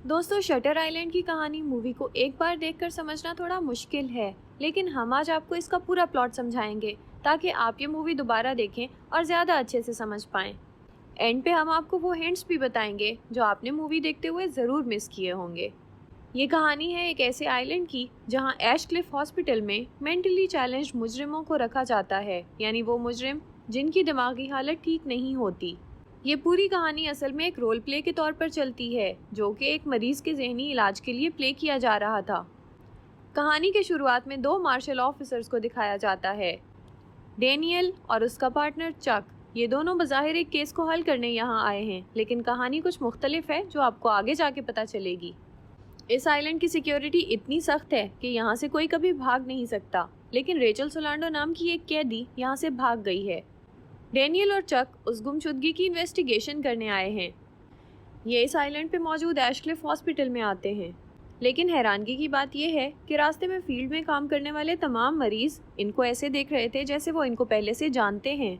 दोस्तों, shutter island की कहानी मूवी को एक बार देखकर समझना थोड़ा मुश्किल है, लेकिन हम आज आपको इसका पूरा प्लॉट समझाएंगे ताकि आप ये मूवी दोबारा देखें और ज़्यादा अच्छे से समझ पाएं। एंड पे हम आपको वो हिंट्स भी बताएंगे जो आपने मूवी देखते हुए ज़रूर मिस किए होंगे। ये कहानी है एक ऐसे आइलैंड की जहां ऐश क्लिफ हॉस्पिटल में मेंटली चैलेंज्ड मुजरिमों को रखा जाता है, यानी वो मुजरिम जिनकी दिमागी हालत ठीक नहीं होती। ये पूरी कहानी असल में एक रोल प्ले के तौर पर चलती है, जो कि एक मरीज के जहनी इलाज के लिए प्ले किया जा रहा था। कहानी के शुरुआत में दो मार्शल ऑफिसर्स को दिखाया जाता है, डेनियल और उसका पार्टनर चक। ये दोनों बज़ाहिर एक केस को हल करने यहाँ आए हैं, लेकिन कहानी कुछ मुख्तलिफ है जो आपको आगे जाके पता चलेगी। इस आइलैंड की सिक्योरिटी इतनी सख्त है कि यहाँ से कोई कभी भाग नहीं सकता, लेकिन रेचल सोलांडो नाम की एक कैदी यहाँ से भाग गई है। डेनियल और चक उस गुमशुदगी की इन्वेस्टिगेशन करने आए हैं। ये इस आइलैंड पे मौजूद ऐश क्लिफ हॉस्पिटल में आते हैं, लेकिन हैरानगी की बात यह है कि रास्ते में फील्ड में काम करने वाले तमाम मरीज इनको ऐसे देख रहे थे जैसे वो इनको पहले से जानते हैं।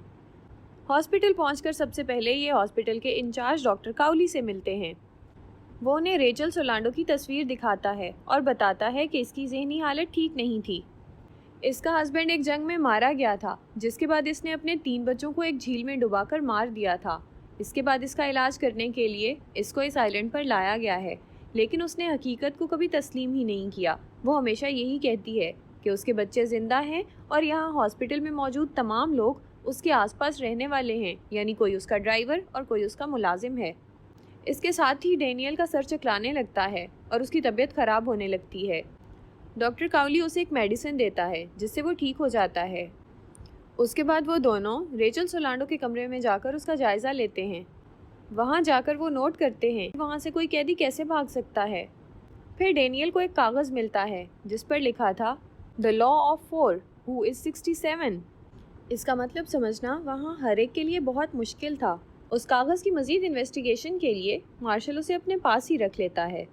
हॉस्पिटल पहुंचकर सबसे पहले ये हॉस्पिटल के इंचार्ज डॉक्टर काउली से मिलते हैं। वो उन्हें रेचल सोलांडो की तस्वीर दिखाता है और बताता है कि इसकी जहनी हालत ठीक नहीं थी। इसका हस्बैंड एक जंग में मारा गया था, जिसके बाद इसने अपने 3 बच्चों को एक झील में डुबाकर मार दिया था। इसके बाद इसका इलाज करने के लिए इसको इस आइलैंड पर लाया गया है, लेकिन उसने हकीकत को कभी तस्लीम ही नहीं किया। वो हमेशा यही कहती है कि उसके बच्चे ज़िंदा हैं और यहाँ हॉस्पिटल में मौजूद तमाम लोग उसके आसपास रहने वाले हैं, यानी कोई उसका ड्राइवर और कोई उसका मुलाजिम है। इसके साथ ही डेनियल का सर चकराने लगता है और उसकी तबीयत ख़राब होने लगती है। डॉक्टर काउली उसे एक मेडिसिन देता है जिससे वो ठीक हो जाता है। उसके बाद वो दोनों रेचल सोलांडो के कमरे में जाकर उसका जायज़ा लेते हैं। वहाँ जाकर वो नोट करते हैं वहाँ से कोई कैदी कैसे भाग सकता है। फिर डेनियल को एक कागज़ मिलता है जिस पर लिखा था the law of 4 who is 67। इसका मतलब समझना वहाँ हर एक के लिए बहुत मुश्किल था। उस कागज़ की मज़ीद इन्वेस्टिगेशन के लिए मार्शल उसे अपने पास ही रख लेता है।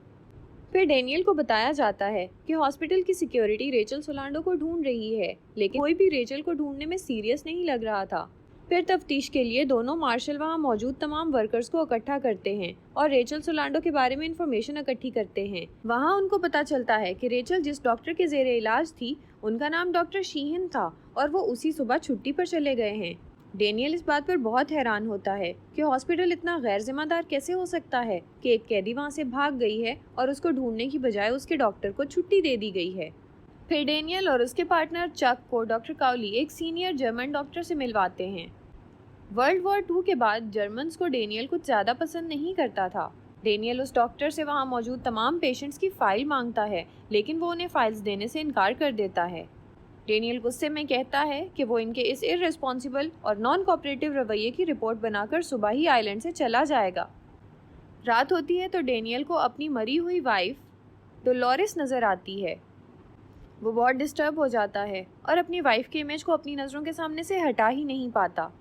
फिर डेनियल को बताया जाता है कि हॉस्पिटल की सिक्योरिटी रेचल सोलांडो को ढूंढ रही है, लेकिन कोई भी रेचल को ढूंढने में सीरियस नहीं लग रहा था। फिर तफ्तीश के लिए दोनों मार्शल वहां मौजूद तमाम वर्कर्स को इकट्ठा करते हैं और रेचल सोलांडो के बारे में इंफॉर्मेशन इकट्ठी करते हैं। वहां उनको पता चलता है कि रेचल जिस डॉक्टर के जेरे इलाज थी उनका नाम डॉक्टर शीहन था और वो उसी सुबह छुट्टी पर चले गए हैं। डेनियल इस बात पर बहुत हैरान होता है कि हॉस्पिटल इतना गैर जिम्मेदार कैसे हो सकता है कि एक कैदी वहां से भाग गई है और उसको ढूंढने की बजाय उसके डॉक्टर को छुट्टी दे दी गई है। फिर डेनियल और उसके पार्टनर चक को डॉक्टर काउली एक सीनियर जर्मन डॉक्टर से मिलवाते हैं। वर्ल्ड वॉर 2 के बाद जर्मन्स को डेनियल कुछ ज़्यादा पसंद नहीं करता था। डेनियल उस डॉक्टर से वहाँ मौजूद तमाम पेशेंट्स की फ़ाइल मांगता है, लेकिन वो उन्हें फाइल्स देने से इनकार कर देता है। डेनियल गुस्से में कहता है कि वो इनके इस इररिस्पॉन्सिबल और नॉन कोऑपरेटिव रवैये की रिपोर्ट बनाकर सुबह ही आइलैंड से चला जाएगा। रात होती है तो डेनियल को अपनी मरी हुई वाइफ डोलोरेस नज़र आती है। वो बहुत डिस्टर्ब हो जाता है और अपनी वाइफ के इमेज को अपनी नज़रों के सामने से हटा ही नहीं पाता।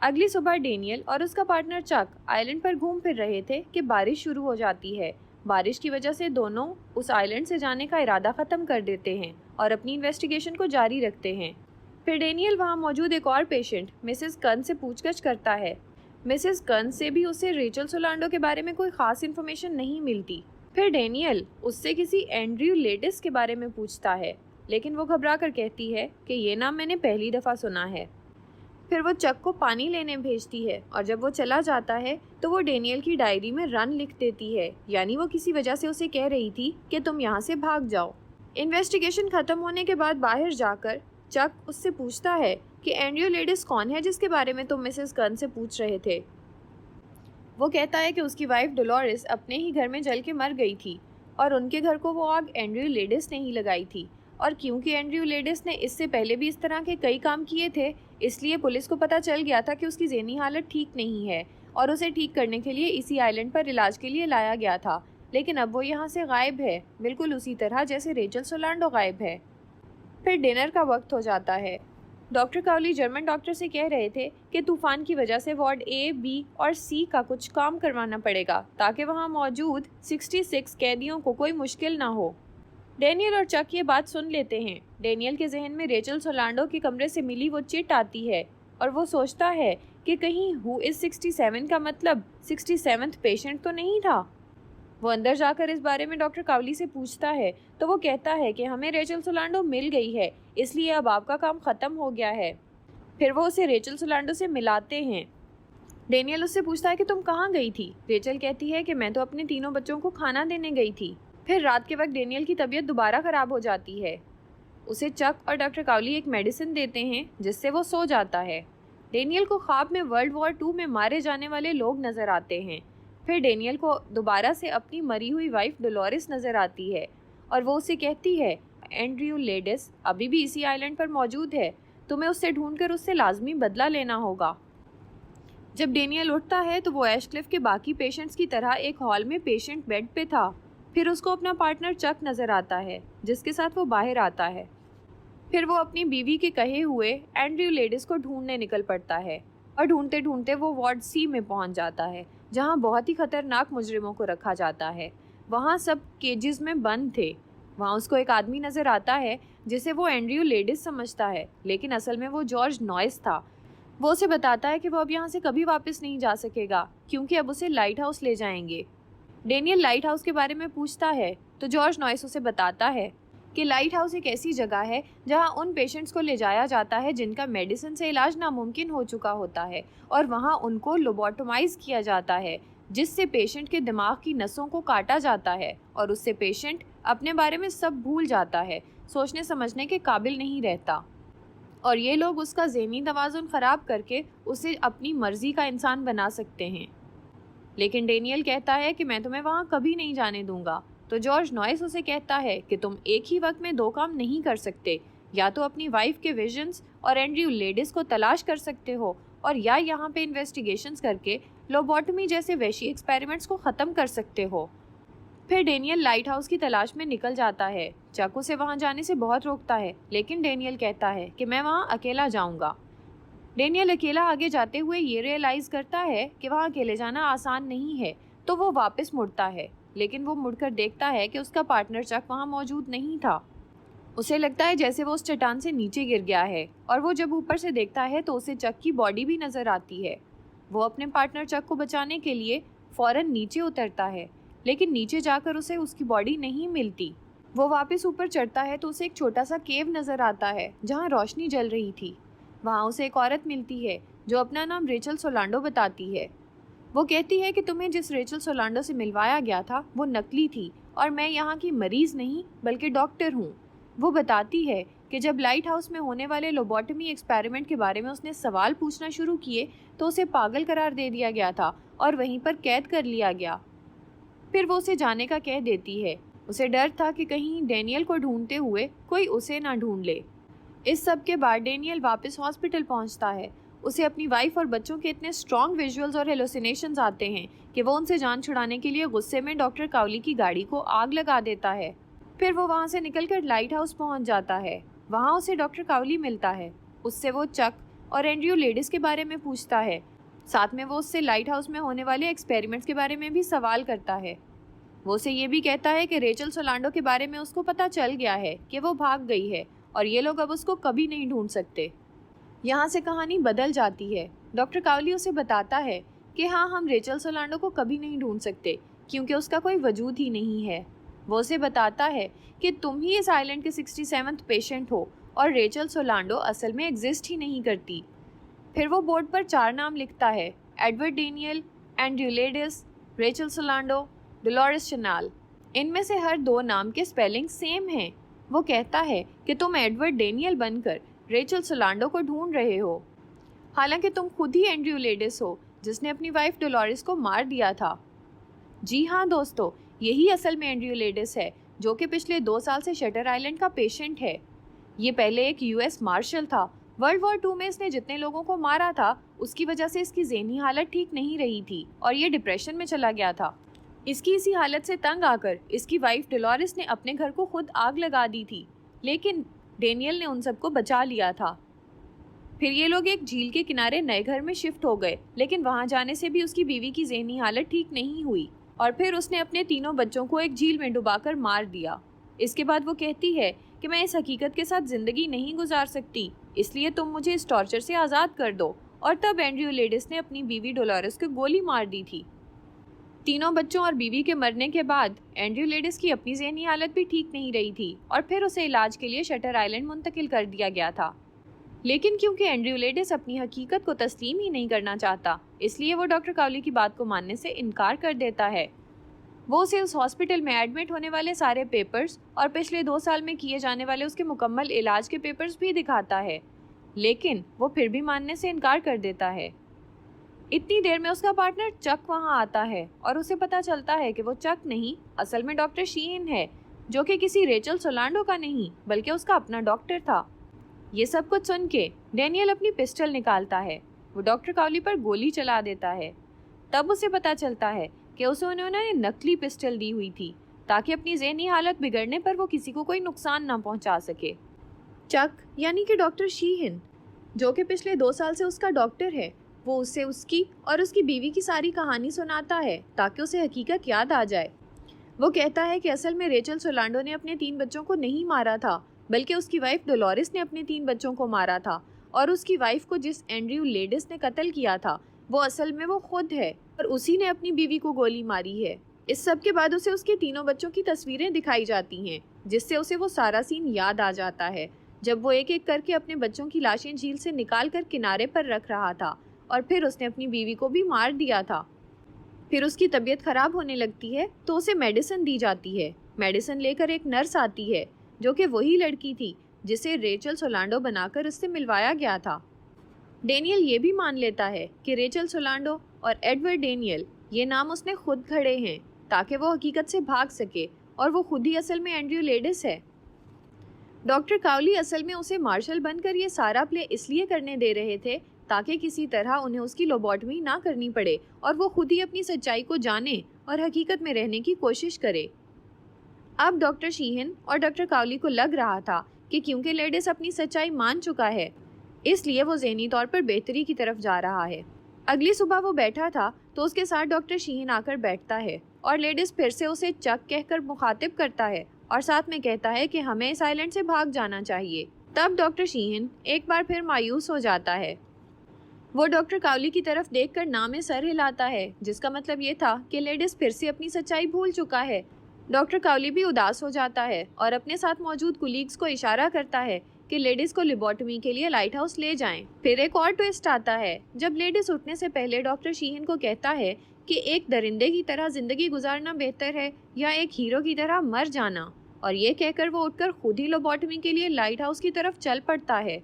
अगली सुबह डेनियल और उसका पार्टनर चक आइलैंड पर घूम फिर रहे थे कि बारिश शुरू हो जाती है। बारिश की वजह से दोनों उस आइलैंड से जाने का इरादा ख़त्म कर देते हैं और अपनी इन्वेस्टिगेशन को जारी रखते हैं। फिर डेनियल वहाँ मौजूद एक और पेशेंट मिसेस कन से पूछताछ करता है। मिसेस कन से भी उसे रेचल सोलांडो के बारे में कोई ख़ास इन्फॉर्मेशन नहीं मिलती। फिर डेनियल उससे किसी एंड्रयू लेडिस के बारे में पूछता है, लेकिन वो घबरा कर कहती है कि ये नाम मैंने पहली दफ़ा सुना है। फिर वो चक को पानी लेने भेजती है और जब वो चला जाता है तो वो डेनियल की डायरी में रन लिख देती है, यानी वो किसी वजह से उसे कह रही थी कि तुम यहाँ से भाग जाओ। इन्वेस्टिगेशन ख़त्म होने के बाद बाहर जाकर चक उससे पूछता है कि एंड्रयू लेडिस कौन है जिसके बारे में तुम मिसेस कन से पूछ रहे थे। वो कहता है कि उसकी वाइफ डोलोरेस अपने ही घर में जल के मर गई थी और उनके घर को वो आग एंड्रयू लेडिस ने ही लगाई थी, और क्योंकि एंड्रयू लेडिस ने इससे पहले भी इस तरह के कई काम किए थे, इसलिए पुलिस को पता चल गया था कि उसकी ज़हनी हालत ठीक नहीं है और उसे ठीक करने के लिए इसी आइलैंड पर इलाज के लिए लाया गया था। लेकिन अब वो यहाँ से गायब है, बिल्कुल उसी तरह जैसे रेचल सोलांडो गायब है। फिर डिनर का वक्त हो जाता है। डॉक्टर काउली जर्मन डॉक्टर से कह रहे थे कि तूफ़ान की वजह से वार्ड ए, बी और सी का कुछ काम करवाना पड़ेगा ताकि वहाँ मौजूद 66 कैदियों को कोई मुश्किल ना हो। डेनियल और चक ये बात सुन लेते हैं। डेनियल के जहन में रेचल सोलांडो के कमरे से मिली वो चिट आती है और वो सोचता है कि कहीं हु इज़ 67 का मतलब 67th पेशेंट तो नहीं था। वो अंदर जाकर इस बारे में डॉक्टर कावली से पूछता है तो वो कहता है कि हमें रेचल सोलांडो मिल गई है, इसलिए अब आपका काम ख़त्म हो गया है। फिर वो उसे रेचल सोलांडो से मिलाते हैं। डेनियल उससे पूछता है कि तुम कहाँ गई थी। रेचल कहती है कि मैं तो अपने तीनों बच्चों को खाना देने गई थी। फिर रात के वक्त डेनियल की तबीयत दोबारा ख़राब हो जाती है। उसे चक और डॉक्टर कावली एक मेडिसिन देते हैं जिससे वो सो जाता है। डेनियल को ख्वाब में वर्ल्ड वॉर 2 में मारे जाने वाले लोग नज़र आते हैं। फिर डेनियल को दोबारा से अपनी मरी हुई वाइफ डोलोरिस नज़र आती है और वो उसे कहती है एंड्रयू लेडिस अभी भी इसी आइलैंड पर मौजूद है, तुम्हें उससे ढूंढकर उससे लाजमी बदला लेना होगा। जब डेनियल उठता है तो वो एशक्लिफ के बाकी पेशेंट्स की तरह एक हॉल में पेशेंट बेड पे था। फिर उसको अपना पार्टनर चक नज़र आता है जिसके साथ वो बाहर आता है। फिर वो अपनी बीवी के कहे हुए एंड्रयू लेडिस को ढूंढने निकल पड़ता है और ढूंढते ढूंढते वो वार्ड सी में पहुंच जाता है जहां बहुत ही खतरनाक मुजरिमों को रखा जाता है। वहां सब केजेस में बंद थे। वहां उसको एक आदमी नज़र आता है जिसे वो एंड्रयू लेडिस समझता है, लेकिन असल में वो जॉर्ज नॉइस था। वो उसे बताता है कि वो अब यहाँ से कभी वापस नहीं जा सकेगा क्योंकि अब उसे लाइट हाउस ले जाएंगे। डेनियल लाइट हाउस के बारे में पूछता है तो जॉर्ज नॉइस उसे बताता है कि लाइट हाउस एक ऐसी जगह है जहां उन पेशेंट्स को ले जाया जाता है जिनका मेडिसिन से इलाज नामुमकिन हो चुका होता है और वहां उनको लोबोटोमाइज किया जाता है, जिससे पेशेंट के दिमाग की नसों को काटा जाता है और उससे पेशेंट अपने बारे में सब भूल जाता है, सोचने समझने के काबिल नहीं रहता और ये लोग उसका ज़हनी तवाज़ुन ख़राब करके उसे अपनी मर्ज़ी का इंसान बना सकते हैं। लेकिन डेनियल कहता है कि मैं तुम्हें वहाँ कभी नहीं जाने दूंगा। तो जॉर्ज नॉइस उसे कहता है कि तुम एक ही वक्त में 2 काम नहीं कर सकते, या तो अपनी वाइफ के विजन्स और एंड्रयू लेडिस को तलाश कर सकते हो और या यहाँ पे इन्वेस्टिगेशंस करके लोबोटमी जैसे वैशी एक्सपेरिमेंट्स को ख़त्म कर सकते हो। फिर डेनियल लाइट हाउस की तलाश में निकल जाता है। चक उसे वहाँ जाने से बहुत रोकता है, लेकिन डेनियल कहता है कि मैं वहाँ अकेला जाऊँगा। डेनियल अकेला आगे जाते हुए ये रियलाइज़ करता है कि वहाँ अकेले जाना आसान नहीं है, तो वो वापस मुड़ता है, लेकिन वो मुड़कर देखता है कि उसका पार्टनर चक वहाँ मौजूद नहीं था। उसे लगता है जैसे वो उस चट्टान से नीचे गिर गया है और वो जब ऊपर से देखता है तो उसे चक की बॉडी भी नज़र आती है। वो अपने पार्टनर चक को बचाने के लिए फ़ौरन नीचे उतरता है, लेकिन नीचे जाकर उसे उसकी बॉडी नहीं मिलती। वो वापस ऊपर चढ़ता है तो उसे एक छोटा सा केव नज़र आता है जहाँ रोशनी जल रही थी। वहाँ उसे एक औरत मिलती है जो अपना नाम रेचल सोलांडो बताती है। वो कहती है कि तुम्हें जिस रेचल सोलांडो से मिलवाया गया था वो नकली थी और मैं यहाँ की मरीज़ नहीं बल्कि डॉक्टर हूँ। वो बताती है कि जब लाइट हाउस में होने वाले लोबोटमी एक्सपेरिमेंट के बारे में उसने सवाल पूछना शुरू किए तो उसे पागल करार दे दिया गया था और वहीं पर कैद कर लिया गया। फिर वो उसे जाने का कह देती है। उसे डर था कि कहीं डेनियल को ढूंढते हुए कोई उसे ना ढूंढ ले। इस सब के बाद डेनियल वापस हॉस्पिटल पहुंचता है। उसे अपनी वाइफ और बच्चों के इतने स्ट्रॉन्ग विजुअल्स और हेलुसिनेशंस आते हैं कि वो उनसे जान छुड़ाने के लिए गुस्से में डॉक्टर कावली की गाड़ी को आग लगा देता है। फिर वो वहाँ से निकलकर लाइट हाउस पहुँच जाता है। वहाँ उसे डॉक्टर कावली मिलता है। उससे वो चक और एंड्रयू लेडिस के बारे में पूछता है। साथ में वो उससे लाइट हाउस में होने वाले एक्सपेरिमेंट्स के बारे में भी सवाल करता है। वो उसे ये भी कहता है कि रेचल सोलांडो के बारे में उसको पता चल गया है कि वो भाग गई है और ये लोग अब उसको कभी नहीं ढूंढ सकते। यहाँ से कहानी बदल जाती है। डॉक्टर कावली उसे बताता है कि हाँ, हम रेचल सोलांडो को कभी नहीं ढूंढ सकते क्योंकि उसका कोई वजूद ही नहीं है। वो उसे बताता है कि तुम ही इस आइलैंड के 67वें पेशेंट हो और रेचल सोलांडो असल में एग्जिस्ट ही नहीं करती। फिर वो बोर्ड पर 4 नाम लिखता है, Edward Daniel, Andrew Ladis, Rachel Solando, Dolores Chanal. इनमें से हर 2 नाम के स्पेलिंग सेम हैं। वो कहता है कि तुम एडवर्ड डेनियल बनकर रेचल सोलांडो को ढूंढ रहे हो, हालांकि तुम खुद ही एंड्रयू लेडिस हो जिसने अपनी वाइफ डोलोरिस को मार दिया था। जी हाँ दोस्तों, यही असल में एंड्रयू लेडिस है जो कि पिछले 2 साल से शटर आइलैंड का पेशेंट है। ये पहले एक यूएस मार्शल था। वर्ल्ड वॉर 2 में इसने जितने लोगों को मारा था उसकी वजह से इसकी ज़हनी हालत ठीक नहीं रही थी और ये डिप्रेशन में चला गया था। इसकी इसी हालत से तंग आकर इसकी वाइफ डोलोरिस ने अपने घर को खुद आग लगा दी थी, लेकिन डेनियल ने उन सबको बचा लिया था। फिर ये लोग एक झील के किनारे नए घर में शिफ्ट हो गए, लेकिन वहाँ जाने से भी उसकी बीवी की ज़हनी हालत ठीक नहीं हुई और फिर उसने अपने 3 बच्चों को एक झील में डुबाकर मार दिया। इसके बाद वो कहती है कि मैं इस हकीकत के साथ ज़िंदगी नहीं गुजार सकती, इसलिए तुम मुझे इस टॉर्चर से आज़ाद कर दो। और तब एंड्रयू लेडिस ने अपनी बीवी डोलोरिस को गोली मार दी थी। तीनों बच्चों और बीवी के मरने के बाद एंड्रयू लेडिस की अपनी ज़हनी हालत भी ठीक नहीं रही थी और फिर उसे इलाज के लिए शटर आइलैंड मुंतकिल कर दिया गया था। लेकिन क्योंकि एंड्रयू लेडिस अपनी हकीकत को तस्लीम ही नहीं करना चाहता, इसलिए वो डॉक्टर कावली की बात को मानने से इनकार कर देता है। वो उसे उस हॉस्पिटल में एडमिट होने वाले सारे पेपर्स और पिछले 2 साल में किए जाने वाले उसके मुकम्मल इलाज के पेपर्स भी दिखाता है, लेकिन वो फिर भी मानने से इनकार कर देता है। इतनी देर में उसका पार्टनर चक वहाँ आता है और उसे पता चलता है कि वो चक नहीं, असल में डॉक्टर शीन है, जो कि किसी रेचल सोलांडो का नहीं बल्कि उसका अपना डॉक्टर था। ये सब कुछ सुन के डैनियल अपनी पिस्टल निकालता है। वो डॉक्टर कावली पर गोली चला देता है। तब उसे पता चलता है कि उसे उन्होंने नकली पिस्टल दी हुई थी ताकि अपनी ज़हनी हालत बिगड़ने पर वो किसी को कोई नुकसान ना पहुंचा सके। चक यानी कि डॉक्टर शीहन, जो कि पिछले 2 साल से उसका डॉक्टर है, वो उसे उसकी और उसकी बीवी की सारी कहानी सुनाता है ताकि उसे हकीकत याद आ जाए। वो कहता है कि असल में रेचल सोलांडो ने अपने 3 बच्चों को नहीं मारा था, बल्कि उसकी वाइफ डोलोरिस ने अपने 3 बच्चों को मारा था, और उसकी वाइफ को जिस एंड्रयू लेडिस ने कत्ल किया था वो असल में वो खुद है और उसी ने अपनी बीवी को गोली मारी है। इस सब के बाद उसे उसके तीनों बच्चों की तस्वीरें दिखाई जाती हैं, जिससे उसे वो सारा सीन याद आ जाता है जब वो एक एक करके अपने बच्चों की लाशें झील से निकाल कर किनारे पर रख रहा था और फिर उसने अपनी बीवी को भी मार दिया था। फिर उसकी तबीयत खराब होने लगती है तो उसे मेडिसिन दी जाती है। मेडिसिन लेकर एक नर्स आती है जो कि वही लड़की थी जिसे रेचल सोलांडो बनाकर उससे मिलवाया गया था। डेनियल ये भी मान लेता है कि रेचल सोलांडो और एडवर्ड डेनियल ये नाम उसने खुद खड़े हैं ताकि वो हकीकत से भाग सके और वो खुद ही असल में एंड्रयू लेडिस है। डॉक्टर कावली असल में उसे मार्शल बनकर ये सारा प्ले इसलिए करने दे रहे थे ताकि किसी तरह उन्हें उसकी लोबोटमी ना करनी पड़े और वो खुद ही अपनी सच्चाई को जाने और हकीकत में रहने की कोशिश करे। अब डॉक्टर शीहन और डॉक्टर कावली को लग रहा था कि क्योंकि लेडिस अपनी सच्चाई मान चुका है, इसलिए वो ज़हनी तौर पर बेहतरी की तरफ जा रहा है। अगली सुबह वो बैठा था तो उसके साथ डॉक्टर शीहन आकर बैठता है और लेडिस फिर से उसे चक कहकर मुखातिब करता है और साथ में कहता है कि हमें इस आइलैंड से भाग जाना चाहिए। तब डॉक्टर शीहन एक बार फिर मायूस हो जाता है। वो डॉक्टर कावली की तरफ देखकर ना में सर हिलाता है, जिसका मतलब ये था कि लेडिस फिर से अपनी सच्चाई भूल चुका है। डॉक्टर कावली भी उदास हो जाता है और अपने साथ मौजूद कुलीग्स को इशारा करता है कि लेडीज को लिबोटमी के लिए लाइट हाउस ले जाएं। फिर एक और ट्विस्ट आता है जब लेडीज उठने से पहले डॉक्टर शीहन को कहता है कि एक दरिंदे की तरह जिंदगी गुजारना बेहतर है या एक हीरो की तरह मर जाना, और ये कहकर वो उठकर खुद ही लिबोटमी के लिए लाइट हाउस की तरफ चल पड़ता है।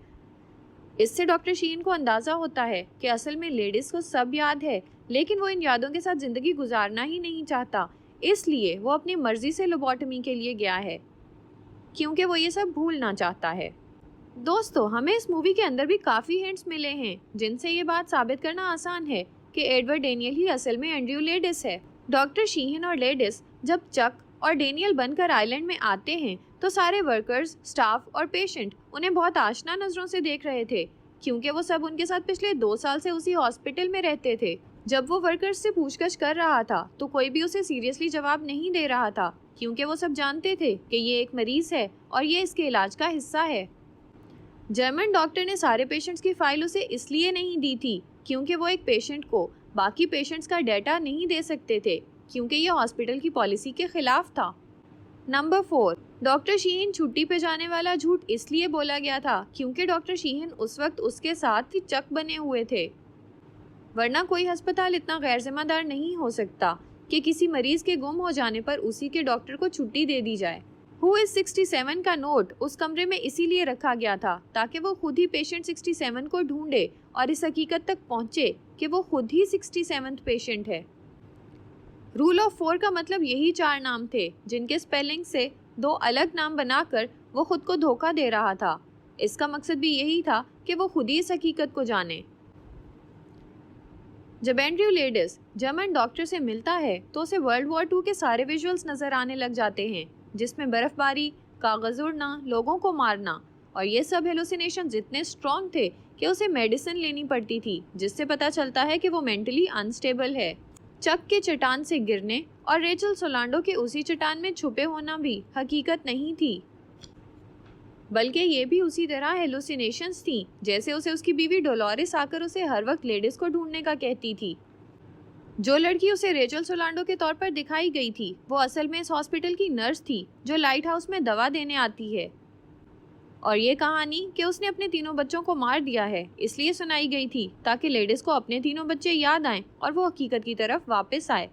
इससे डॉक्टर शीहन को अंदाजा होता है कि असल में लेडीज को सब याद है, लेकिन वो इन यादों के साथ जिंदगी गुजारना ही नहीं चाहता, इसलिए वो अपनी मर्जी से लिबोटमी के लिए गया है क्योंकि वो ये सब भूलना चाहता है। दोस्तों, हमें इस मूवी के अंदर भी काफ़ी हिंट्स मिले हैं जिनसे ये बात साबित करना आसान है कि एडवर्ड डेनियल ही असल में एंड्रयू लेडिस है। डॉक्टर शीहन और लेडिस जब चक और डेनियल बनकर आइलैंड में आते हैं तो सारे वर्कर्स, स्टाफ और पेशेंट उन्हें बहुत आशना नज़रों से देख रहे थे क्योंकि वो सब उनके साथ पिछले 2 साल से उसी हॉस्पिटल में रहते थे। जब वो वर्कर्स से पूछताछ कर रहा था तो कोई भी उसे सीरियसली जवाब नहीं दे रहा था क्योंकि वो सब जानते थे कि ये एक मरीज़ है और ये इसके इलाज का हिस्सा है। जर्मन डॉक्टर ने सारे पेशेंट्स की फाइल उसे इसलिए नहीं दी थी क्योंकि वो एक पेशेंट को बाकी पेशेंट्स का डाटा नहीं दे सकते थे क्योंकि ये हॉस्पिटल की पॉलिसी के खिलाफ था। नंबर 4, डॉक्टर शीहन छुट्टी पे जाने वाला झूठ इसलिए बोला गया था क्योंकि डॉक्टर शीहन उस वक्त उसके साथ ही चक बने हुए थे, वरना कोई अस्पताल इतना गैर जिम्मेदार नहीं हो सकता कि किसी मरीज के गुम हो जाने पर उसी के डॉक्टर को छुट्टी दे दी जाए। हु इज 67 का नोट उस कमरे में इसीलिए रखा गया था ताकि वो खुद ही पेशेंट 67 को ढूंढे और इस हकीकत तक पहुंचे कि वो खुद ही 67th पेशेंट है। रूल ऑफ 4 का मतलब यही 4 नाम थे जिनके स्पेलिंग से 2 अलग नाम बनाकर वो खुद को धोखा दे रहा था। इसका मकसद भी यही था कि वो खुद ही इस हकीकत को जाने। जब एंड्रयू लेडिस जर्मन डॉक्टर से मिलता है तो उसे वर्ल्ड वॉर 2 के सारे विजुअल्स नजर आने लग जाते हैं जिसमें बर्फबारी, कागज उड़ना, लोगों को मारना, और ये सब हेलुसिनेशन इतने स्ट्रॉन्ग थे कि उसे मेडिसिन लेनी पड़ती थी जिससे पता चलता है कि वो मेंटली अनस्टेबल है। चक के चट्टान से गिरने और रेचल सोलांडो के उसी चट्टान में छुपे होना भी हकीकत नहीं थी, बल्कि ये भी उसी तरह हेलुसिनेशंस थी जैसे उसे उसकी बीवी डोलोरिस आकर उसे हर वक्त लेडीज को ढूंढने का कहती थी। जो लड़की उसे रेचल सोलांडो के तौर पर दिखाई गई थी वो असल में इस हॉस्पिटल की नर्स थी जो लाइट हाउस में दवा देने आती है। और ये कहानी कि उसने अपने तीनों बच्चों को मार दिया है इसलिए सुनाई गई थी ताकि लेडीज को अपने तीनों बच्चे याद आएं और वो हकीकत की तरफ वापस आए।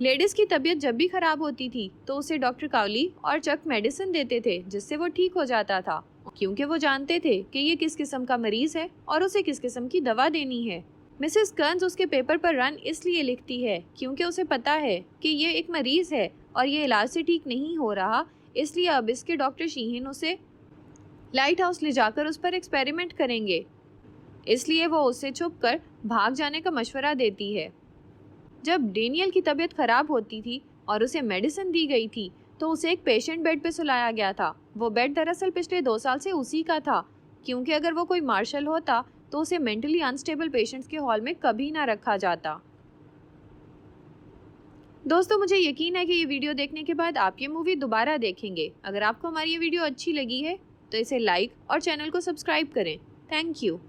लेडीज की तबीयत जब भी खराब होती थी तो उसे डॉक्टर काउली और चक मेडिसिन देते थे जिससे वो ठीक हो जाता था, क्योंकि वो जानते थे कि ये किस किस्म का मरीज है और उसे किस किस्म की दवा देनी है। मिसेस कर्न्स उसके पेपर पर रन इसलिए लिखती है क्योंकि उसे पता है कि ये एक मरीज है और ये इलाज से ठीक नहीं हो रहा, इसलिए अब इसके डॉक्टर शीहिन उसे लाइट हाउस ले जाकर उस पर एक्सपेरिमेंट करेंगे। इसलिए वो उससे छुपकर भाग जाने का मशवरा देती है। जब डेनियल की तबीयत खराब होती थी और उसे मेडिसिन दी गई थी तो उसे एक पेशेंट बेड पे सुलाया गया था। वो बेड दरअसल पिछले 2 साल से उसी का था, क्योंकि अगर वो कोई मार्शल होता तो उसे मेंटली अनस्टेबल पेशेंट्स के हॉल में कभी ना रखा जाता। दोस्तों, मुझे यकीन है कि ये वीडियो देखने के बाद आप ये मूवी दोबारा देखेंगे। अगर आपको हमारी ये वीडियो अच्छी लगी है तो इसे लाइक और चैनल को सब्सक्राइब करें। Thank you.